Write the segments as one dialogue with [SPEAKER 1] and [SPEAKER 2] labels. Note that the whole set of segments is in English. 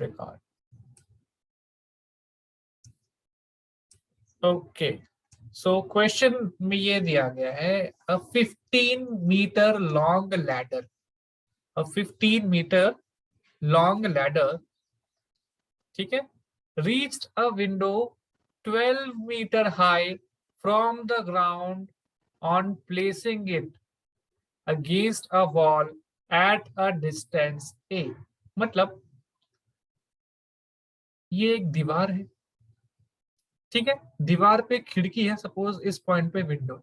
[SPEAKER 1] record. Okay, so question में ये दिया गया है a 15 meter long ladder, a 15 meter long ladder, ठीक है, reached a window 12 meter high from the ground on placing it against a wall at a distance a. मतलब ये एक दीवार है, ठीक है, दीवार पे खिड़की है, सपोज इस पॉइंट पे विंडो,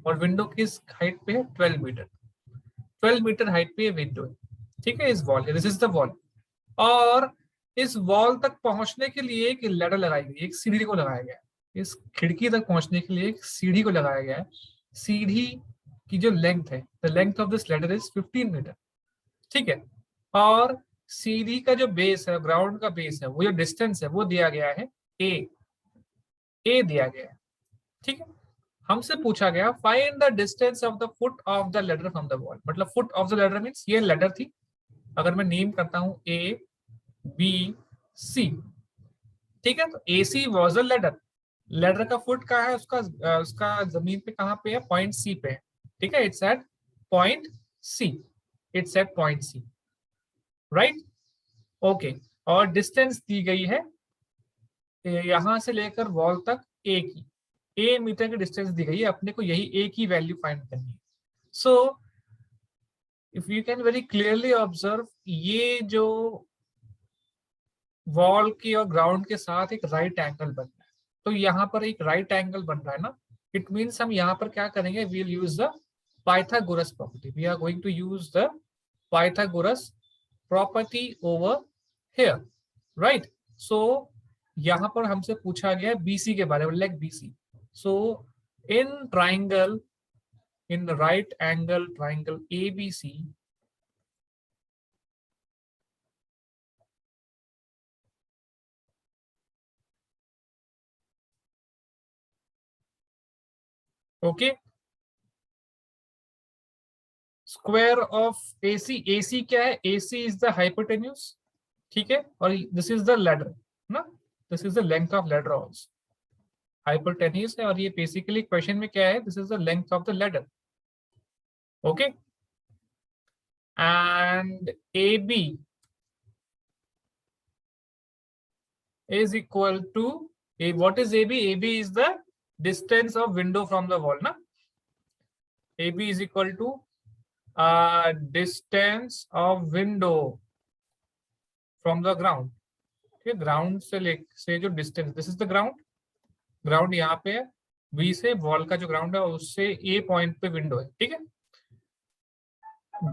[SPEAKER 1] और विंडो किस हाइट पे है, 12 मीटर, 12 मीटर हाइट पे विंडो है, ठीक है, इस wall, this is the wall, और इस वॉल तक पहुंचने के लिए एक लैडर लगाई गई, एक सीढ़ी को लगाया गया है, इस खिड़की तक पहुंचने के लिए एक सीढ़ी को लगाया गया है, सीढ़ी की जो लेंथ है, the length of this ladder is 15 metre, ठीक है, और सीढ़ी का जो बेस है, ग्राउंड का बेस है, वो जो डिस्टेंस है वो दिया गया है ए दिया गया है, ठीक है, हमसे पूछा गया find the distance of the foot of the ladder from the wall, मतलब foot of the ladder means ये लेडर थी, अगर मैं नेम करता हूं ए बी सी, ठीक है, तो ए सी वॉज अ लेडर, लेडर का फुट कहाँ है, उसका जमीन पे कहाँ पे है, पॉइंट सी पे है, ठीक है, it's at point C, it's at point C, right, okay, और डिस्टेंस दी गई है यहां से लेकर वॉल तक ए की, ए मीटर की डिस्टेंस दी गई है, अपने को यही ए की वैल्यू फाइंड करनी है। So if you can very clearly observe, ये जो वॉल की और ग्राउंड के साथ एक राइट एंगल बन रहा है, तो यहाँ पर एक राइट एंगल बन रहा है ना, इट मीन्स हम यहाँ पर क्या करेंगे, we will use the Pythagoras property, we are going to use the Pythagoras property over here, right. So यहाँ पर हमसे पूछा गया बीसी के बारे में, like BC, so in triangle, in the right angle triangle ABC, okay, square of AC क्या है, AC is the hypotenuse, ठीक है, और this is the ladder ना, this is the length of ladder also, hypotenuse है, और ये basically question में क्या है, this is the length of the ladder, okay, and AB is equal to what is AB? AB is the distance of window from the wall ना, AB is equal to distance of window from the ground, ठीक है, ground से जो distance, this is the ground, ground यहाँ पे है, B से wall का जो ग्राउंड है उससे ए पॉइंट पे विंडो है, ठीक है,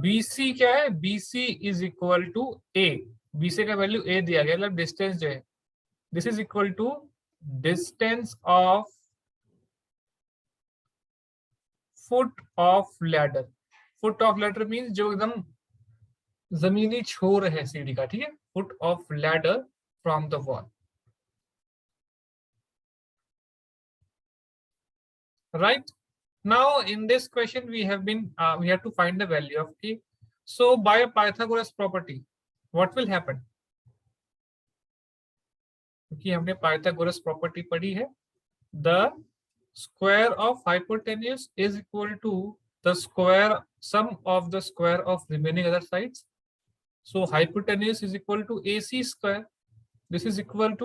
[SPEAKER 1] बीसी क्या है, BC is equal to A, BC का वैल्यू ए दिया गया, मतलब डिस्टेंस जो है, this is equal to distance of foot of ladder, foot of ladder means जो एकदम जमीनी छोर है सीढ़ी का, ठीक है, foot of ladder from the wall, right. Now in this question we have to find the value of a, so by a Pythagoras property what will happen, क्योंकि हमने Pythagoras property पढ़ी है, the square of hypotenuse is equal to the sum of the square of remaining other sides, so hypotenuse is equal to AC square, this is equal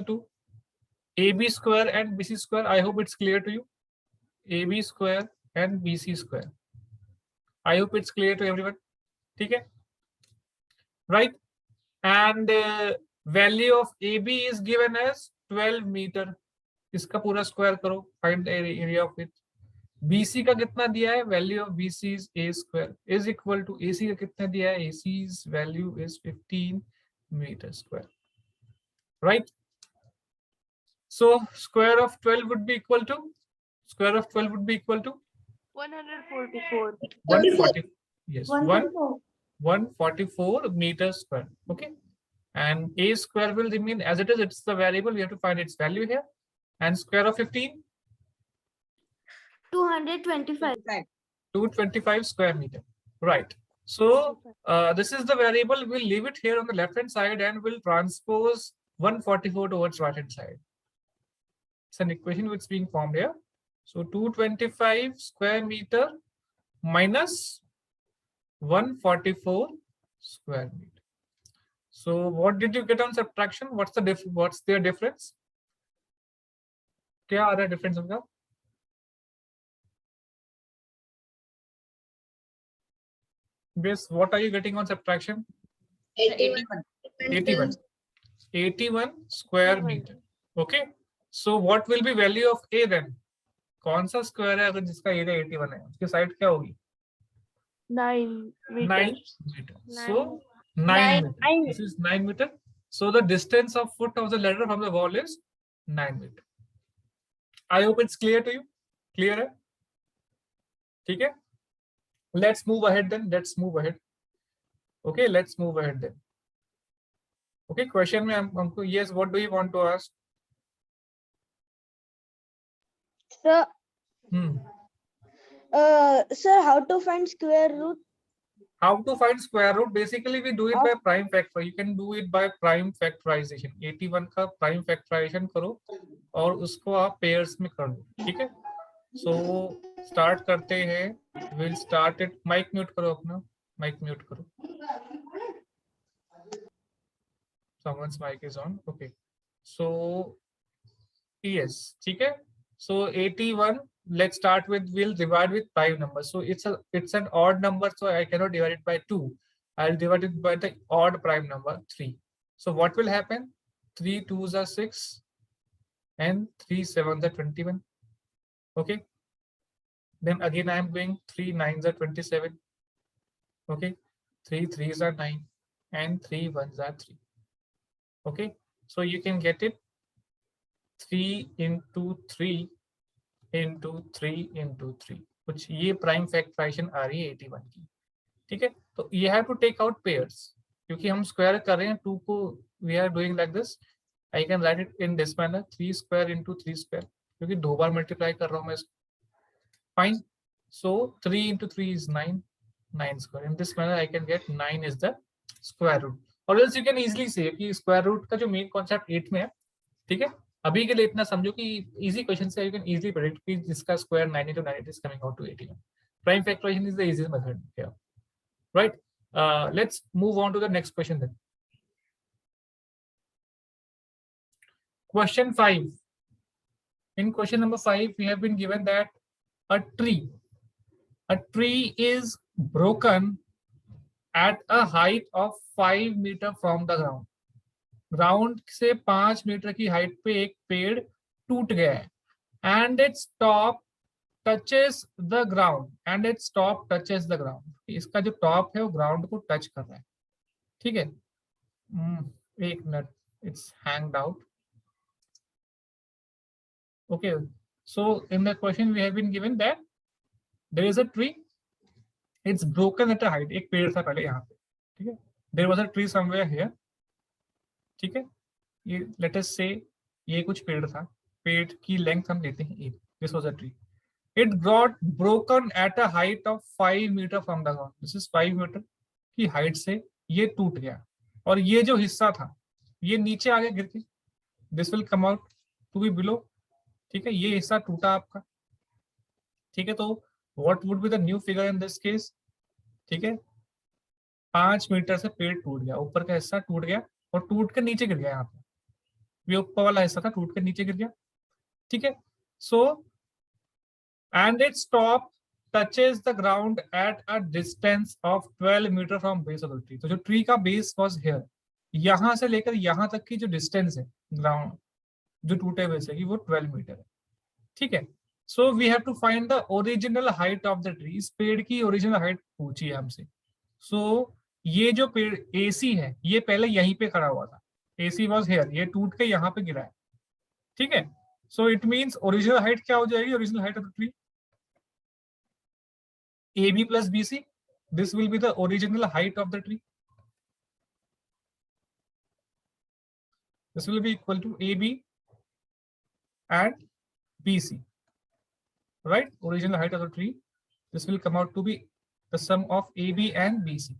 [SPEAKER 1] to AB square and BC square. I hope it's clear to you. AB square and BC square. I hope it's clear to everyone. ठीक है, right? And value of AB is given as 12 meter. इसका पूरा square करो, find the area of it. BC का कितना दिया है, value of BC is A square is equal to AC का कितना दिया है, AC's value is 15 meter square, right? So square of 12 would be equal to
[SPEAKER 2] 144.
[SPEAKER 1] 140, yes, 144 meters square, okay, and A square will remain as it is, it's the variable, we have to find its value here, and square of 15,
[SPEAKER 2] 225.
[SPEAKER 1] 225 square meter, right. So this is the variable. We'll leave it here on the left hand side and we'll transpose 144 towards right hand side. It's an equation which is being formed here. So 225 square meter minus 144 square meter. So what did you get on subtraction? What's their difference? क्या आ रहा है difference उनका? Yes, what are you getting on subtraction?
[SPEAKER 3] 81.
[SPEAKER 1] 81 square meter. Okay. So what will be value of A then? कौन सा square है अगर जिसका area 81 है उसकी साइड क्या होगी?
[SPEAKER 2] 9 meters.
[SPEAKER 1] 9 meter. So 9 meter. This is 9 meter. So the distance of foot of the ladder from the wall is 9 meter. I hope it's clear to you. Clear है? ठीक है? Let's move ahead then. Let's move ahead. Okay, let's move ahead then. Okay, question में हमको yes, what do you want to ask?
[SPEAKER 4] Sir,
[SPEAKER 1] Hmm.
[SPEAKER 4] sir, how to find square root?
[SPEAKER 1] How to find square root? Basically, we do it by prime factor. You can do it by prime factorization. 81 का prime factorization करो और उसको आप pairs में कर दो. ठीक है? So start करते हैं. We'll start it. Mic mute करो अपना. Mic mute करो. Someone's mic is on. Okay. So yes, ठीक है? So 81. Let's start with, we'll divide with prime number. So it's an odd number, so I cannot divide it by 2. I'll divide it by the odd prime number 3. So what will happen? 3 2s are 6 and 3 7s are 21. Okay. Then again I am doing 3 9s are 27. Okay. 3 3s are 9 and 3 1s are 3. Okay. So you can get it 3 into 3 into 3 into 3. कुछ ये prime factorisation आ रही है 81 की. ठीक है? तो you have to take out pairs क्योंकि हम स्क्वायर कर रहे हैं 2 को. We are doing like this. I can write it in this manner 3 square into 3 square क्योंकि 2 बार मल्टीप्लाई कर रहा हूँ मैं इसको. Fine. So 3 into 3 is 9. 9 square. In this manner I can get 9 is the square root. Or else you can easily say कि square root का जो main concept 8 में है. ठीक है? अभी के लिए इतना समझो कि इजी क्वेश्चन से यू कैन इजीली प्रेडिक्ट कि जिसका square 9 into 9 is coming out to 81. Prime factorization is the easiest method here. Right? Let's move on to the next question then. Question 5. In question number 5, we have been given that a tree is broken at a height of 5 meter from the ground. Ground से 5 metre की height पे एक पेड़ टूट गया है and its top touches the ground इसका जो टॉप है वो ग्राउंड को टच कर रहा है. ठीक है? एक minute, it's hanged out. Okay, so in the question we have been given that there is a tree, it's broken at a height. एक पेड़ था पहले यहाँ पे. ठीक है? There was a tree somewhere here. ठीक है? ये लेट अस से ये कुछ पेड़ था. पेड़ की लेंथ हम लेते हैं 8. This was a tree. It got broken at a height of 5 metre from the ground. This is 5 metre की हाइट से ये टूट गया और ये जो हिस्सा था ये नीचे आ गया गिर के. This will come out to be below. ठीक है? ये हिस्सा टूटा आपका. ठीक है? तो what would be the new figure in this case? ठीक है? 5 मीटर से पेड़ टूट गया, ऊपर का हिस्सा टूट गया और टूट कर नीचे गिर गया. यहाँ पे ये ऊपर वाला हिस्सा था, टूट कर नीचे गिर गया. ठीक है? So and its top touches the ground at a distance of 12 metre from base of the tree. तो जो ट्री का बेस वाज हियर, यहां से लेकर यहां तक की जो डिस्टेंस है ग्राउंड जो टूटे हुए से की वो 12 मीटर है. ठीक है? So we have to find the original height of the tree. इस पेड़ की ओरिजिनल हाइट पूछी है हमसे. सो ये जो पेड़ एसी है ये पहले यहीं पे खड़ा हुआ था. एसी वॉज हेयर, ये टूट के यहाँ पे गिरा है. ठीक है? So it means original height क्या हो जाएगी? Original height of the tree AB plus BC. This will be the original height of the tree. This will be equal to AB and BC. Right? Original height of the tree. This will come out to be the sum of AB and BC,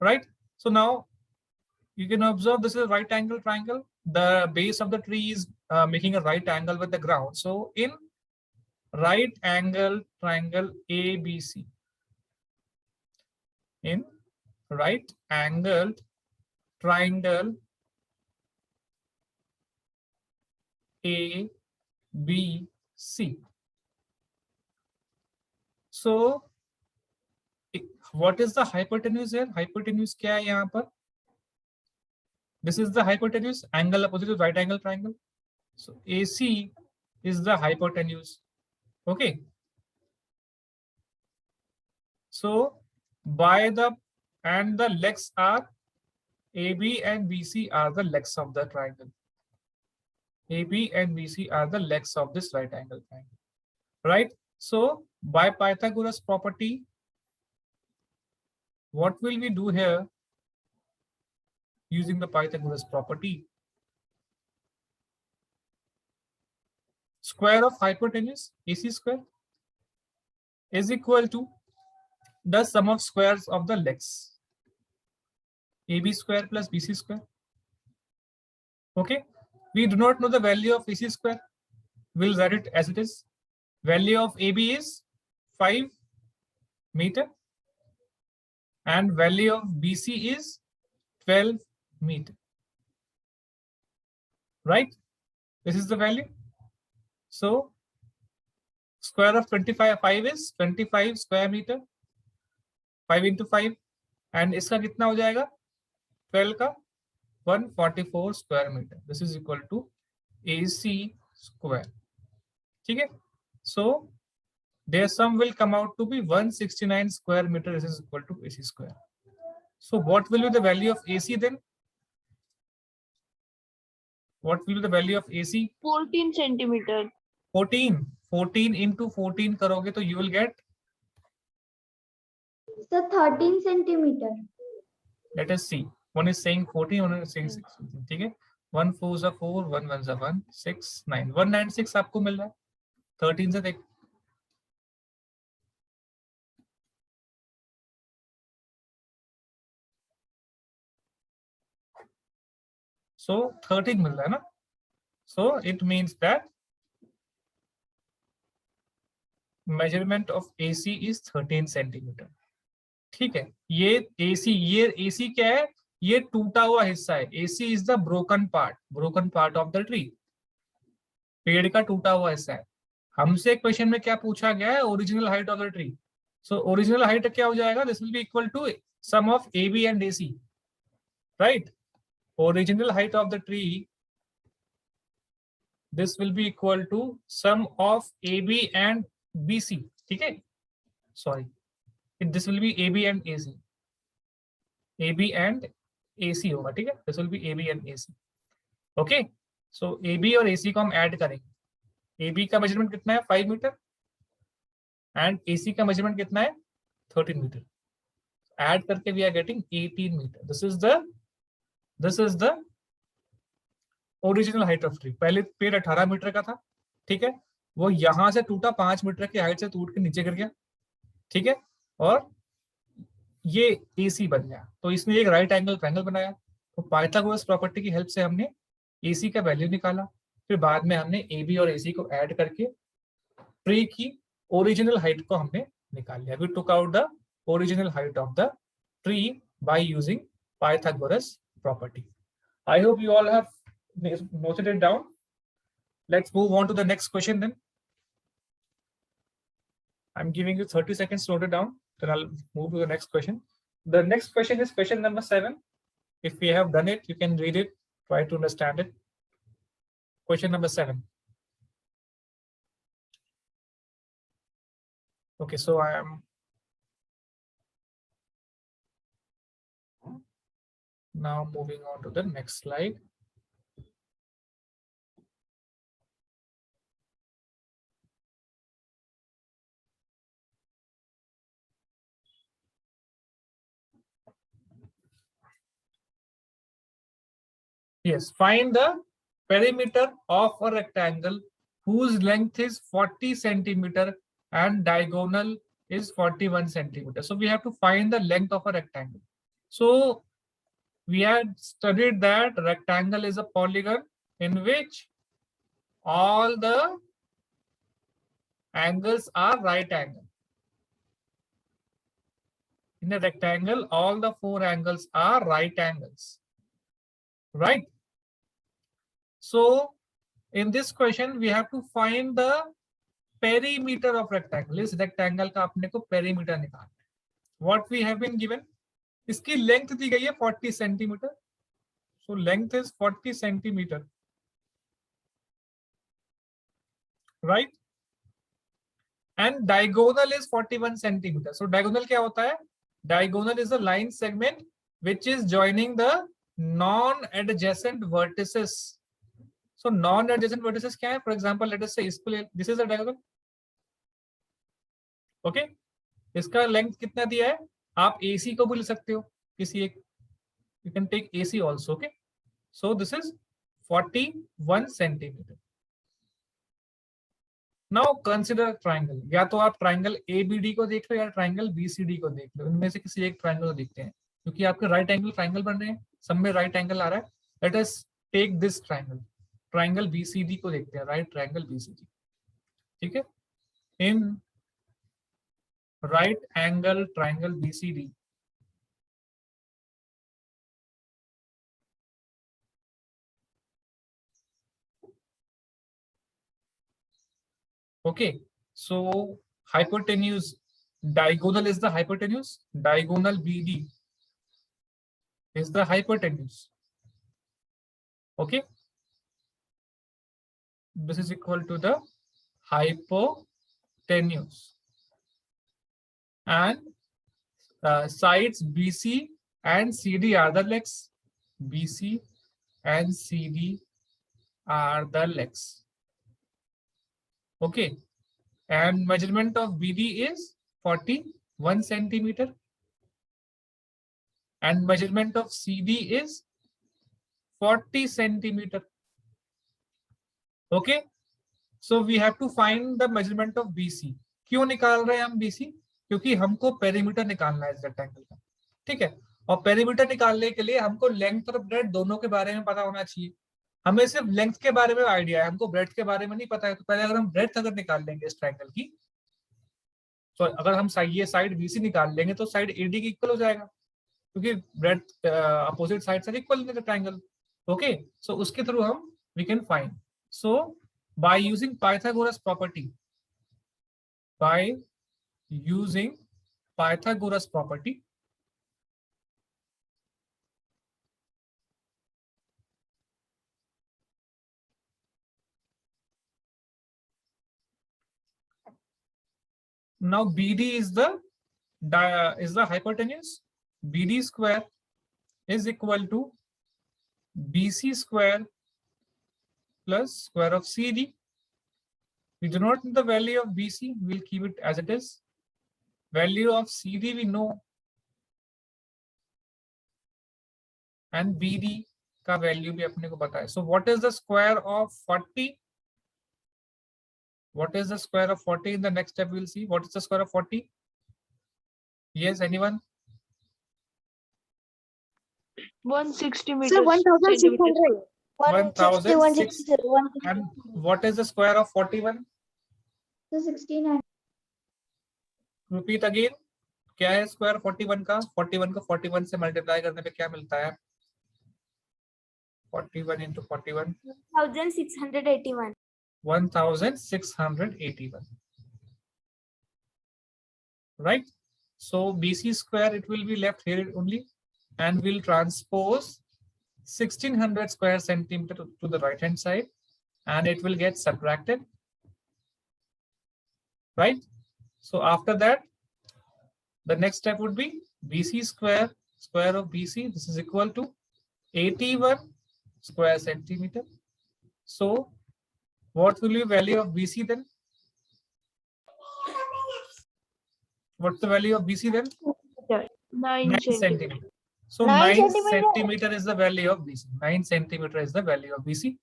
[SPEAKER 1] right? So now you can observe this is a right angle triangle. The base of the tree is making a right angle with the ground. So in right angle triangle ABC, in right angled triangle ABC. So what is the hypotenuse here? Hypotenuse क्या है यहाँ पर? This is the hypotenuse, angle opposite to right angle triangle. So AC is the hypotenuse. Okay. So by the legs are AB and BC are the legs of the triangle. AB and BC are the legs of this right angle triangle. Right? So by Pythagoras property, what will we do here using the Pythagoras property? Square of hypotenuse, AC square, is equal to the sum of squares of the legs, AB square plus BC square. Okay, we do not know the value of AC square. We'll write it as it is. Value of AB is 5 meter and value of BC is 12 meter. Right? This is the value. So square of 5 is 25 square meter, 5 into 5, and इसका कितना हो जाएगा? 12 का 144 square meter. This is equal to AC square. ठीक है? So their sum will come out to be 169 square meter. This is equal to AC square. So what will be the value of AC then? What will be the value of AC?
[SPEAKER 2] 14 centimeter.
[SPEAKER 1] 14 into 14 करोगे तो you will get,
[SPEAKER 4] So 13 centimeter.
[SPEAKER 1] let us see, one is saying 14, one is saying 16. ठीक है, 1 4s are 4, 1 1s are 1, 6 9, 196 आपको मिल रहा है 13 से देख. So 13 मिल रहा है ना. So it means that measurement of AC is 13 centimeter. ठीक है, ये AC क्या है? ये टूटा हुआ हिस्सा है. AC is the broken part of the tree. पेड़ का टूटा हुआ हिस्सा है. हमसे क्वेश्चन में क्या पूछा गया है? Original height of the tree. So original height क्या हो जाएगा? This will be equal to sum of AB and AC, right? Original height of the tree, this will be equal to sum of AB and BC. ठीक है, sorry, this will be AB and AC. AB and AC होगा. ठीक है, this will be AB and AC. Okay, so AB और AC को हम add करेंगे. AB का मेजरमेंट कितना है? 5 मीटर एंड AC का मेजरमेंट कितना है? 13 मीटर. ऐड करके we are getting 18 metre. This is the original height of tree. पहले पेड़ 18 मीटर का था. ठीक है, वो यहां से टूटा, 5 मीटर की हाइट से टूट के नीचे गिर गया. ठीक है, और ये AC बन गया. तो इसने एक राइट एंगल ट्रायंगल बनाया. तो पाइथागोरस प्रॉपर्टी की हेल्प से हमने AC का वैल्यू निकाला. फिर बाद में हमने AB और AC को ऐड करके ट्री की ओरिजिनल हाइट को हमने निकाल लिया. We took out the original height of the tree by using Pythagoras property. I hope you all have noted it down. Let's move on to the next question then. I'm giving you 30 seconds to note it down, then I'll move to the next question. The next question is question number 7. If we have done it, you can read it, try to understand it. Question number 7. Okay, so I am now moving on to the next slide. Yes, find the perimeter of a rectangle whose length is 40 centimeter and diagonal is 41 centimeter. So we have to find the length of a rectangle. So we had studied that rectangle is a polygon in which all the angles are right angle. In a rectangle, all the 4 angles are right angles, right? So in this question, we have to find the perimeter of rectangle. इस rectangle का अपने को perimeter निकालना है. What we have been given? इसकी length दी गई है 40 centimeter. So length is 40 centimeter, right? And diagonal is 41 centimeter. So diagonal क्या होता है? Diagonal is a line segment which is joining the non-adjacent vertices. So non-adjacent vertices क्या है? For example, let us say this is a diagonal. Okay? इसका length कितना दिया है? आप AC को भी ले सकते हो किसी एक. You can take AC also. Okay? So this is 41 centimeter. Now consider triangle. या तो आप triangle ABD को देख लो या triangle BCD को देख लो. इनमें से किसी एक triangle को देखते हैं क्योंकि आपके right angle triangle बन रहे हैं. सब में right angle आ रहा है. Let us take this triangle. Triangle BCD को देखते हैं. Right triangle BCD. ठीक है? In right angle triangle BCD, okay, so hypotenuse, diagonal is the hypotenuse, diagonal BD is the hypotenuse. Okay, this is equal to the hypotenuse, and sides BC and CD are the legs. BC and CD are the legs. Okay, and measurement of BD is 41 centimeter, and measurement of CD is 40 centimeter. Okay, so we have to find the measurement of BC. क्यों निकाल रहे हैं हम BC? क्योंकि हमको perimeter निकालना है इस रेक्टेंगल का. ठीक है, और पेरीमीटर निकालने के लिए हमको लेंथ और ब्रेड्थ दोनों के बारे में पता होना चाहिए. हमें सिर्फ लेंथ के बारे में आइडिया है, हमको ब्रेड्थ के बारे में नहीं पता है. तो पहले अगर हम ब्रेड्थ अगर निकाल लेंगे इस ट्रायंगल की, तो अगर हम ये साइड BC निकाल लेंगे तो साइड AD की इक्वल हो जाएगा क्योंकि breadth opposite sides are equal in the triangle. Okay, so उसके थ्रू हम we can find. So by using Pythagoras property, by using Pythagoras property, now BD is the hypotenuse. BD square is equal to BC square plus square of CD. We do not know the value of BC, we'll keep it as it is. Value of CD we know, and BD का value भी अपने को पता है. So what is the square of 40? What is the square of 40? In the next step we'll see. What is the square of 40? Yes, anyone?
[SPEAKER 2] 160 meters.
[SPEAKER 4] Sir, 1,600.
[SPEAKER 1] 1,060. And what is the square of 41?
[SPEAKER 4] 1,600.
[SPEAKER 1] Repeat again. क्या है square 41 का? 41 को 41 से multiply करने पे क्या मिलता है? 41 into 41.
[SPEAKER 4] 1,681.
[SPEAKER 1] 1,681. Right? So BC square, it will be left here only, and we'll transpose 1,600 square centimeter to the right hand side, and it will get subtracted. Right? So after that, the next step would be BC square, square of BC, this is equal to 81 square centimeter. So what will be value of BC then? What's the value of BC then?
[SPEAKER 2] 9
[SPEAKER 1] centimeter. So
[SPEAKER 4] 9
[SPEAKER 1] 9
[SPEAKER 4] centimeter.
[SPEAKER 1] centimeter is the value of BC. 9 centimeter is the value of BC.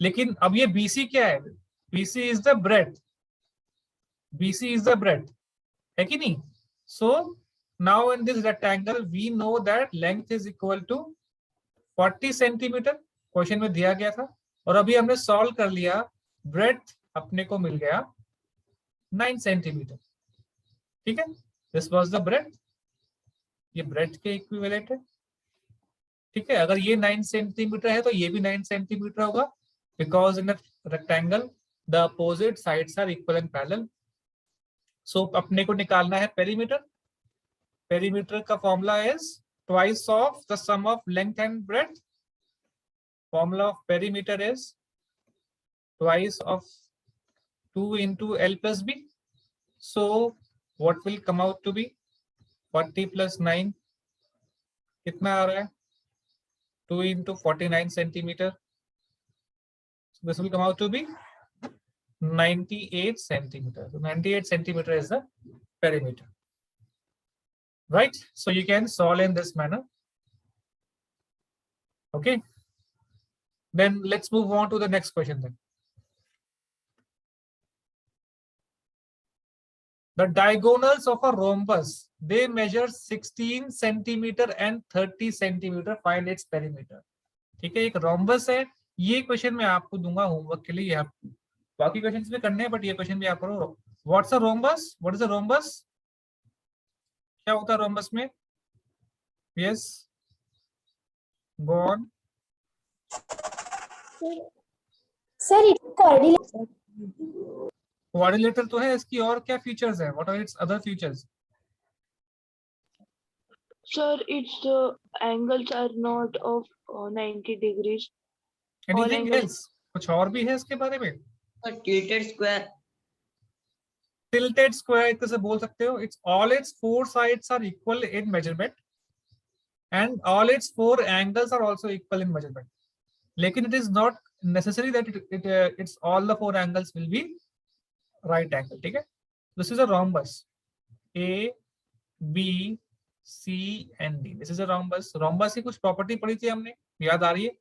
[SPEAKER 1] लेकिन अब ये BC क्या है? BC is the breadth. BC is the breadth. है कि नहीं? So now in this rectangle we know that length is equal to 40 centimetre, question में दिया गया था। और अभी हमने सॉल्व कर लिया, ब्रेड्थ अपने को मिल गया 9 सेंटीमीटर। ठीक है, दिस वाज द ब्रेड्थ, ये ब्रेड्थ के इक्विवेलेंट है। ठीक है, अगर ये 9 सेंटीमीटर है तो ये भी 9 सेंटीमीटर होगा, because in rectangle the opposite sides are equal and parallel. So अपने को निकालना है पेरीमीटर। पेरीमीटर का formula is twice of the sum of length and breadth. Formula of perimeter is twice of 2 into L plus B. So what will come out to be 40 plus 9, कितना आ रहा है? 2 into 49 centimeter. So this will come out to be 98 centimeter. So 98 centimeter is the perimeter. Right? So you can solve in this manner. Okay. Then let's move on to the next question then. The diagonals of a rhombus, they measure 16 centimeter and 30 centimeter. Find its perimeter. ठीक है, एक rhombus है, ये question मैं आपको दूंगा homework के लिए, आप बाकी क्वेश्चंस भी करने हैं बट ये क्वेश्चन भी आप करो। What's a rhombus? What is a rhombus? क्या होता है rhombus में? Yes, go on.
[SPEAKER 4] Sir, it's coordinate.
[SPEAKER 1] Coordinator तो है, इसकी और क्या फीचर्स है? What are its other features?
[SPEAKER 2] Sir, its angles are not of 90 degrees.
[SPEAKER 1] Anything
[SPEAKER 2] angles-
[SPEAKER 1] else? कुछ और भी है इसके बारे में?
[SPEAKER 3] tilted square.
[SPEAKER 1] Tilted square एक से बोल सकते हो। It's all its 4 sides are equal in measurement and all its 4 angles are also equal in measurement. लेकिन it is not necessary that it's all the 4 angles will be right angle. ठीक है, this is a rhombus, A, B, C and D. This is a rhombus. rhombus की कुछ property पढ़ी थी हमने, याद आ रही है?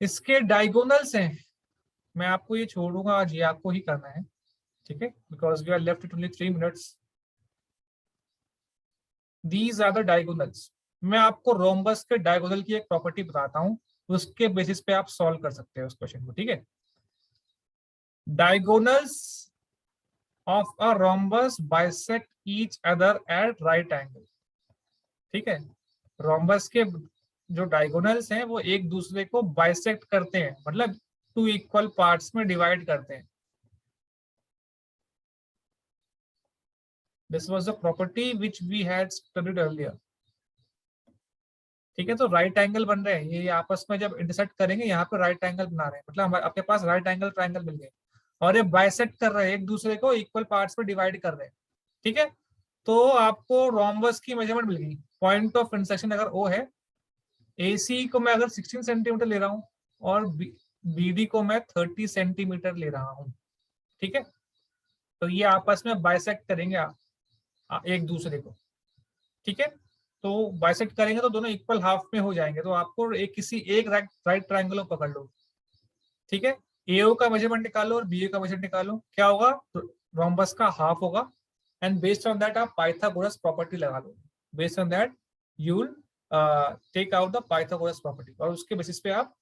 [SPEAKER 1] इसके डायगोनल्स हैं, मैं आपको ये छोड़ूंगा, आज ये आपको ही करना है। ठीक है, because we are left it only 3 minutes. These are the diagonals. मैं आपको रोम्बस के डायगोनल की एक प्रॉपर्टी बताता हूं, उसके बेसिस पे आप सॉल्व कर सकते हो उस क्वेश्चन को। ठीक है, diagonals of a rhombus bisect each other at right angle. ठीक है, रोम्बस के जो डायगोनल्स हैं वो एक दूसरे को बाइसेक्ट करते हैं, मतलब 2 इक्वल पार्ट्स में डिवाइड करते हैं। This was the property which we had studied earlier. ठीक है, तो राइट एंगल बन रहे हैं, ये आपस में जब इंटरसेक्ट करेंगे यहाँ पे राइट एंगल बना रहे हैं, मतलब आपके पास राइट एंगल ट्रायंगल मिल गए और ये बाइसेक्ट कर रहे हैं, एक दूसरे को इक्वल पार्ट्स में डिवाइड कर रहे हैं। ठीक है, तो आपको रोम्बस की मेजरमेंट मिल गई। पॉइंट ऑफ इंटरसेक्शन अगर O है, AC को मैं अगर 16 सेंटीमीटर ले रहा हूँ और BD को मैं 30 सेंटीमीटर ले रहा हूँ। ठीक है, तो ये आपस में बाइसेक्ट करेंगे एक दूसरे को। ठीक है, तो बाइसेक्ट करेंगे तो दोनों इक्वल हाफ में हो जाएंगे। तो आपको किसी एक राइट ट्रायंगल को पकड़ लो। ठीक है, AO का मेजरमेंट निकालो और BA का मेजरमेंट निकालो, क्या होगा? रोम्बस का हाफ होगा एंड बेस्ड ऑन दैट आप पाइथागोरस प्रॉपर्टी लगा लो। Based on that you will take out the Pythagoras property और उसके बेसिस पे आप